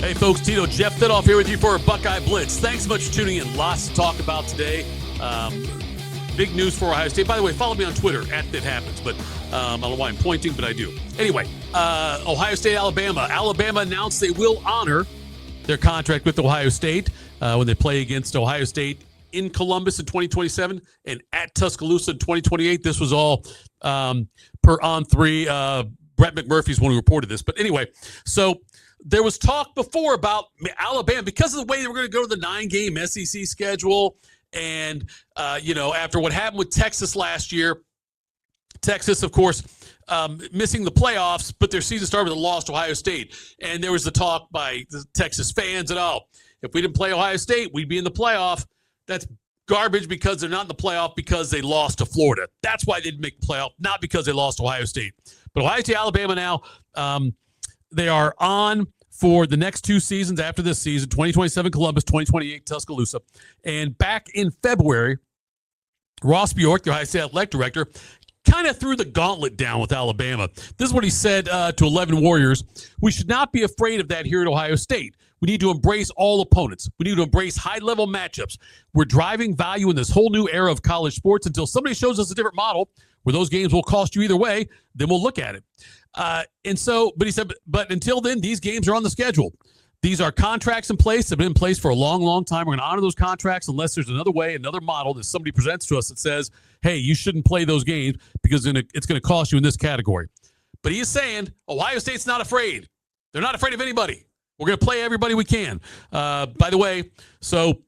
Hey folks, Tito, Jeff Thitoff here with you for Buckeye Blitz. Thanks so much for tuning in. Lots to talk about today. Big news for Ohio State. By the way, follow me on Twitter @ThatHappens, but I don't know why I'm pointing, but I do. Anyway, Ohio State, Alabama. Alabama announced they will honor their contract with Ohio State when they play against Ohio State in Columbus in 2027 and at Tuscaloosa in 2028. This was all per On3. Brett McMurphy's one who reported this. But anyway, so there was talk before about Alabama because of the way they were going to go to the 9-game SEC schedule. And, after what happened with Texas last year, Texas, of course, missing the playoffs, but their season started with a loss to Ohio State. And there was the talk by the Texas fans that, if we didn't play Ohio State, we'd be in the playoff. That's garbage because they're not in the playoff because they lost to Florida. That's why they didn't make the playoff, not because they lost to Ohio State. But Ohio State, Alabama now, they are on for the next 2 seasons after this season, 2027 Columbus, 2028 Tuscaloosa. And back in February, Ross Bjork, the Ohio State athletic director, kind of threw the gauntlet down with Alabama. This is what he said to 11 Warriors. We should not be afraid of that here at Ohio State. We need to embrace all opponents. We need to embrace high-level matchups. We're driving value in this whole new era of college sports until somebody shows us a different model where those games will cost you either way, then we'll look at it. But he said, but until then, these games are on the schedule. These are contracts in place. They've been in place for a long, long time. We're going to honor those contracts unless there's another way, another model that somebody presents to us that says, hey, you shouldn't play those games because it's going to cost you in this category. But he is saying Ohio State's not afraid. They're not afraid of anybody. We're going to play everybody we can. By the way, so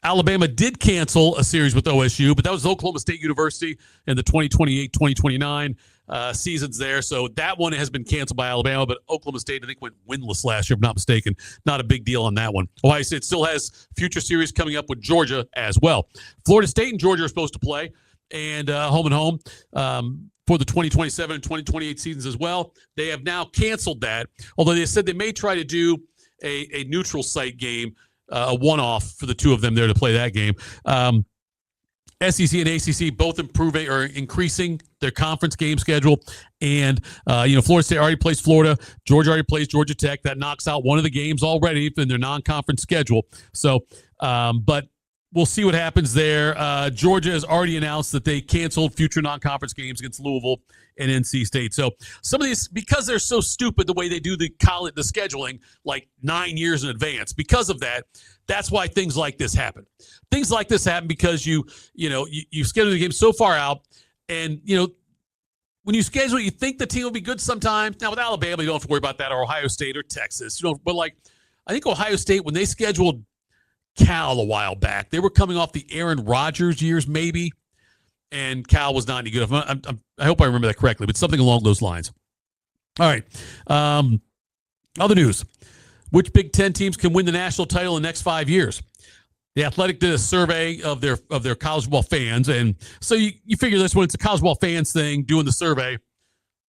Alabama did cancel a series with OSU, but that was Oklahoma State University in the 2028-2029 seasons there. So that one has been canceled by Alabama, but Oklahoma State, I think, went winless last year, if not mistaken. Not a big deal on that one. Ohio State still has future series coming up with Georgia as well. Florida State and Georgia are supposed to play, and home and home for the 2027 and 2028 seasons as well. They have now canceled that, although they said they may try to do a neutral site game, a one-off for the two of them there to play that game. SEC and ACC both improving or increasing their conference game schedule. And, Florida State already plays Florida. Georgia already plays Georgia Tech. That knocks out one of the games already in their non-conference schedule. So, but we'll see what happens there. Georgia has already announced that they canceled future non-conference games against Louisville and NC State. So some of these, because they're so stupid the way they do the scheduling, like 9 years in advance, because of that, that's why things like this happen. Things like this happen because you schedule the game so far out, and when you schedule it, you think the team will be good sometimes. Now with Alabama, you don't have to worry about that, or Ohio State or Texas. But I think Ohio State, when they scheduled Cal a while back, they were coming off the Aaron Rodgers years maybe, and Cal was not any good. I hope I remember that correctly, but something along those lines. All right. Other news. Which Big Ten teams can win the national title in the next 5 years? The Athletic did a survey of their college football fans, and so you figure this, when it's a college football fans thing, doing the survey,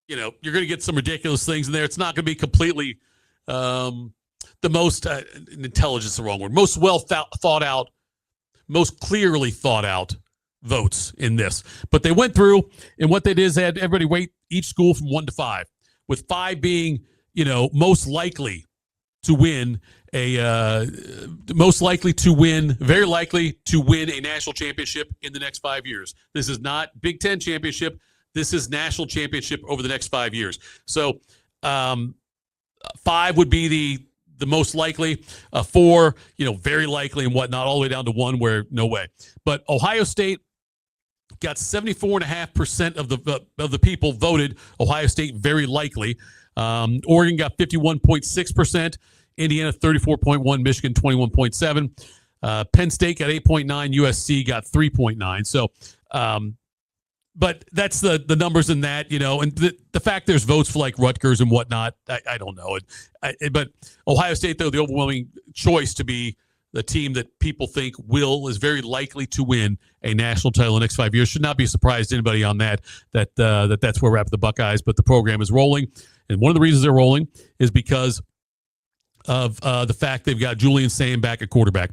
you're going to get some ridiculous things in there. It's not going to be completely the most intelligence is the wrong word, most well thought out, most clearly thought out votes in this. But they went through, and what they did is they had everybody rate each school from 1 to 5, with 5 being most likely to win very likely to win a national championship in the next 5 years. This is not Big Ten championship. This is national championship over the next 5 years. So 5 would be the most likely, 4, very likely and whatnot, all the way down to 1 where no way. But Ohio State got 74.5% of the people voted Ohio State very likely. Oregon got 51.6%, Indiana 34.1%, Michigan 21.7%, Penn State got 8.9%, USC got 3.9%. So, but that's the numbers in that, and the fact there's votes for like Rutgers and whatnot, I don't know. But Ohio State, though, the overwhelming choice to be the team that people think is very likely to win a national title in the next 5 years. Should not be a surprise to anybody on that's where we're at with the Buckeyes, but the program is rolling. And one of the reasons they're rolling is because of the fact they've got Julian Sayin back at quarterback.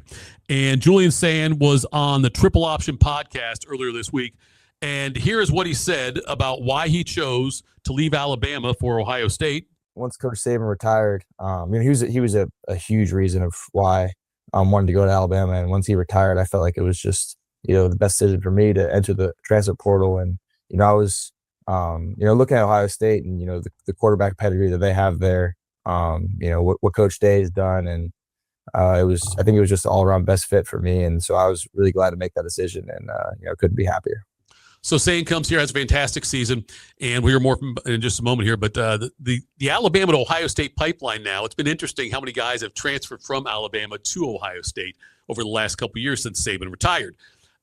And Julian Sayin was on the Triple Option podcast earlier this week. And here is what he said about why he chose to leave Alabama for Ohio State. once Coach Saban retired, he was a huge reason of why I wanted to go to Alabama. And once he retired, I felt like it was just the best decision for me to enter the transfer portal. And I was looking at Ohio State and the quarterback pedigree that they have there. What Coach Day has done, and I think it was just all around best fit for me. And so I was really glad to make that decision, and couldn't be happier. So Sayin comes here, has a fantastic season, and we'll hear more in just a moment here. But the Alabama to Ohio State pipeline now, it's been interesting how many guys have transferred from Alabama to Ohio State over the last couple of years since Saban retired.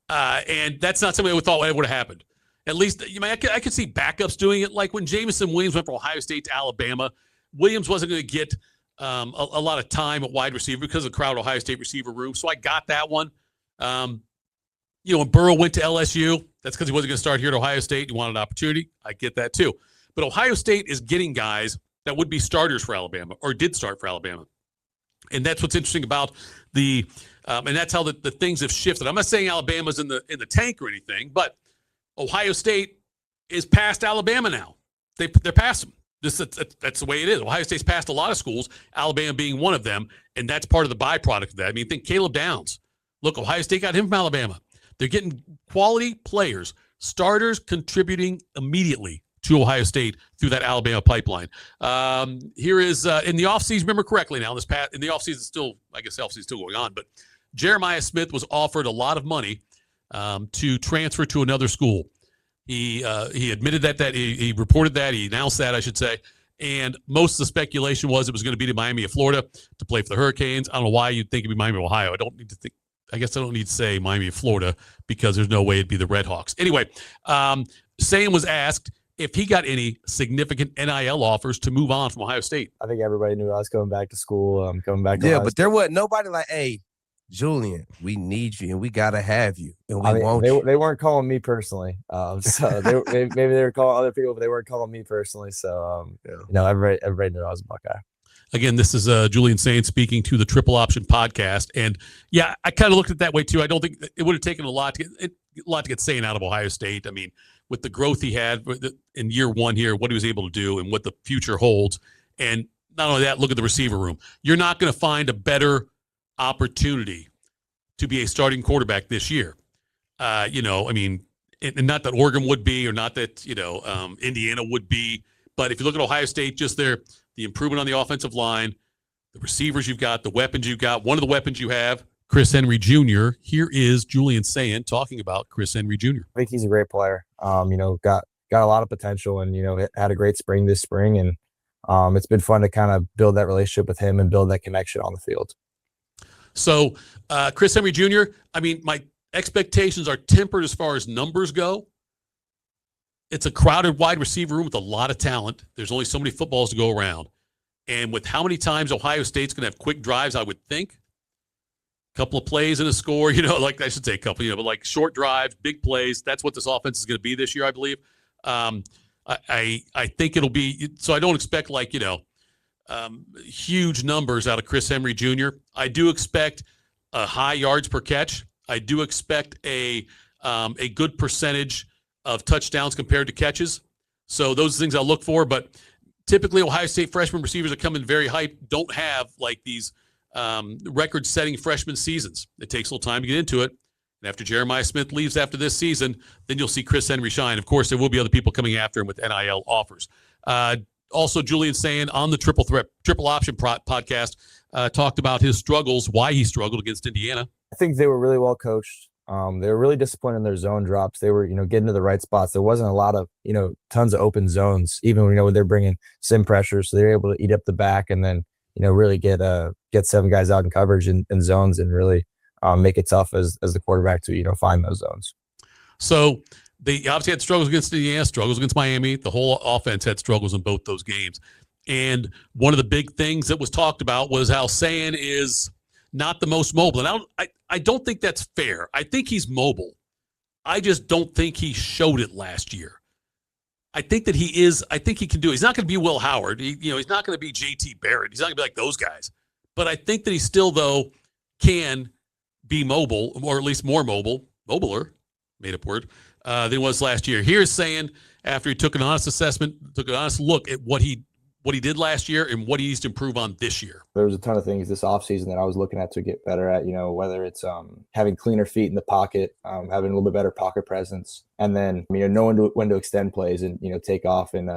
And that's not something I thought would have happened. At least I could see backups doing it. Like when Jamison Williams went from Ohio State to Alabama, Williams wasn't going to get a lot of time at wide receiver because of the crowded Ohio State receiver room. So I got that one. When Burrow went to LSU, that's because he wasn't going to start here at Ohio State. He wanted an opportunity. I get that too. But Ohio State is getting guys that would be starters for Alabama or did start for Alabama. And that's what's interesting about and that's how the things have shifted. I'm not saying Alabama's in the tank or anything, but Ohio State is past Alabama now. They're past them. That's the way it is. Ohio State's passed a lot of schools, Alabama being one of them, and that's part of the byproduct of that. I mean, think Caleb Downs. Look, Ohio State got him from Alabama. They're getting quality players, starters contributing immediately to Ohio State through that Alabama pipeline. Here is, in the offseason, remember correctly now, in the offseason still, I guess the offseason is still going on, but Jeremiah Smith was offered a lot of money to transfer to another school. He admitted that he reported that, he announced that, I should say, and most of the speculation was it was going to be to Miami of Florida to play for the Hurricanes. I don't know why you'd think it'd be Miami of Ohio. I guess I don't need to say Miami of Florida because there's no way it'd be the Redhawks. Anyway, Sayin was asked if he got any significant NIL offers to move on from Ohio State. I think everybody knew I was coming back to school. Coming back to Ohio State. There wasn't nobody like, hey, Julian, we need you and we got to have you. And we want you. They weren't calling me personally. So maybe they were calling other people, but they weren't calling me personally. So, everybody knew I was a Buckeye. Again, this is Julian Sayin speaking to the Triple Option podcast. And, yeah, I kind of looked at it that way, too. I don't think it would have taken a lot to get Sayin out of Ohio State. I mean, with the growth he had in year one here, what he was able to do and what the future holds. And not only that, look at the receiver room. You're not going to find a better opportunity to be a starting quarterback this year. And not that Oregon would be or not that, Indiana would be. But if you look at Ohio State, just the improvement on the offensive line, the receivers you've got, the weapons you've got. One of the weapons you have, Chris Henry Jr. Here is Julian Sayin talking about Chris Henry Jr. I think he's a great player. Got a lot of potential and, had a great spring this spring. And it's been fun to kind of build that relationship with him and build that connection on the field. So Chris Henry Jr., my expectations are tempered as far as numbers go. It's a crowded wide receiver room with a lot of talent. There's only so many footballs to go around. And with how many times Ohio State's going to have quick drives, I would think, a couple of plays and a score, I should say a couple, but like short drives, big plays, that's what this offense is going to be this year, I believe. I think it'll be – so I don't expect huge numbers out of Chris Henry Jr. I do expect a high yards per catch. I do expect a good percentage of touchdowns compared to catches. So those are things I'll look for. But typically Ohio State freshman receivers that come in very hyped don't have like these record-setting freshman seasons. It takes a little time to get into it. And after Jeremiah Smith leaves after this season, then you'll see Chris Henry shine. Of course, there will be other people coming after him with NIL offers. Also, Julian Sayin on the Triple Option podcast talked about his struggles, why he struggled against Indiana. I think they were really well coached. They were really disciplined in their zone drops. They were, getting to the right spots. There wasn't a lot of, tons of open zones, even when they're bringing sim pressure. So they're able to eat up the back and then, really get 7 guys out in coverage in zones and really make it tough as the quarterback to, find those zones. So they obviously had struggles against Indiana, struggles against Miami. The whole offense had struggles in both those games. And one of the big things that was talked about was how Sayin is not the most mobile. And I don't think that's fair. I think he's mobile. I just don't think he showed it last year. I think that he is. I think he can do it. He's not going to be Will Howard. He's not going to be J.T. Barrett. He's not going to be like those guys. But I think that he still, though, can be mobile, or at least more mobiler, made up word, than he was last year. Here's Sayin after he took an honest assessment, took an honest look at what what he did last year and what he needs to improve on this year? There was a ton of things this offseason that I was looking at to get better at, whether it's having cleaner feet in the pocket, having a little bit better pocket presence, and then, knowing when to extend plays and, take off and,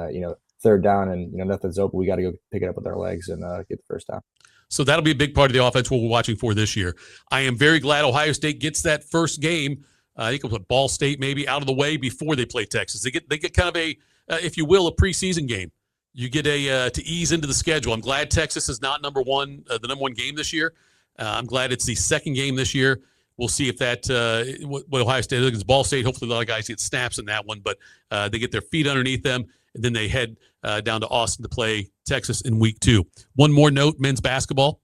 third down and, nothing's open. We got to go pick it up with our legs and get the first down. So that'll be a big part of the offense what we're watching for this year. I am very glad Ohio State gets that first game. I think it'll put Ball State maybe out of the way before they play Texas. They get kind of a, if you will, a preseason game. You get to ease into the schedule. I'm glad Texas is not the number one game this year. I'm glad it's the second game this year. We'll see if that what Ohio State against Ball State. Hopefully, a lot of guys get snaps in that one, but they get their feet underneath them, and then they head down to Austin to play Texas in week 2. One more note: men's basketball.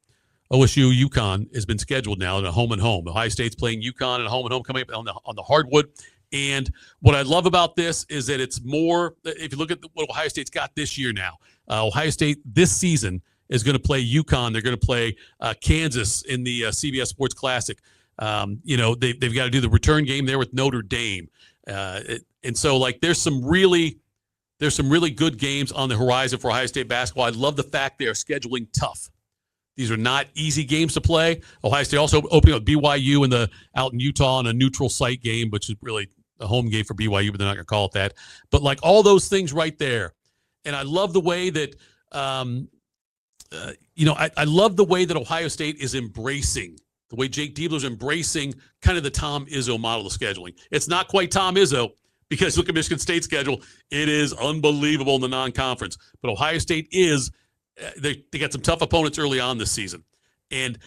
OSU UConn has been scheduled now in a home and home. Ohio State's playing UConn in a home and home coming up on the hardwood. And what I love about this is that it's more, if you look at what Ohio State's got this year now, Ohio State this season is going to play UConn. They're going to play Kansas in the CBS Sports Classic. They've got to do the return game there with Notre Dame. And so, there's some really good games on the horizon for Ohio State basketball. I love the fact they are scheduling tough. These are not easy games to play. Ohio State also opening up BYU out in Utah on a neutral site game, which is really a home game for BYU, but they're not going to call it that. But all those things right there. And I love the way that, I love the way that Ohio State is embracing, the way Jake Diebler's embracing kind of the Tom Izzo model of scheduling. It's not quite Tom Izzo because look at Michigan State's schedule. It is unbelievable in the non-conference. But Ohio State is, they got some tough opponents early on this season. And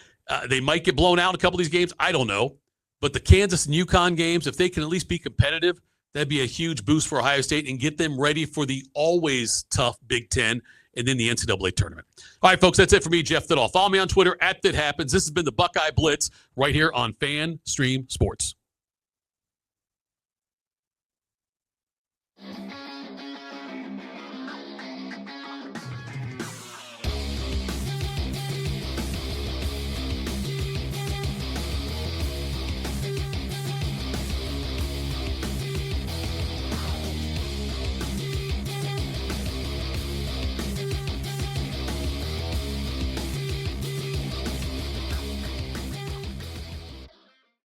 they might get blown out in a couple of these games. I don't know. But the Kansas and UConn games, if they can at least be competitive, that'd be a huge boost for Ohio State and get them ready for the always tough Big Ten and then the NCAA tournament. All right, folks, that's it for me, Jeff Thitoff. Follow me on Twitter @ThatHappens. This has been the Buckeye Blitz right here on Fan Stream Sports.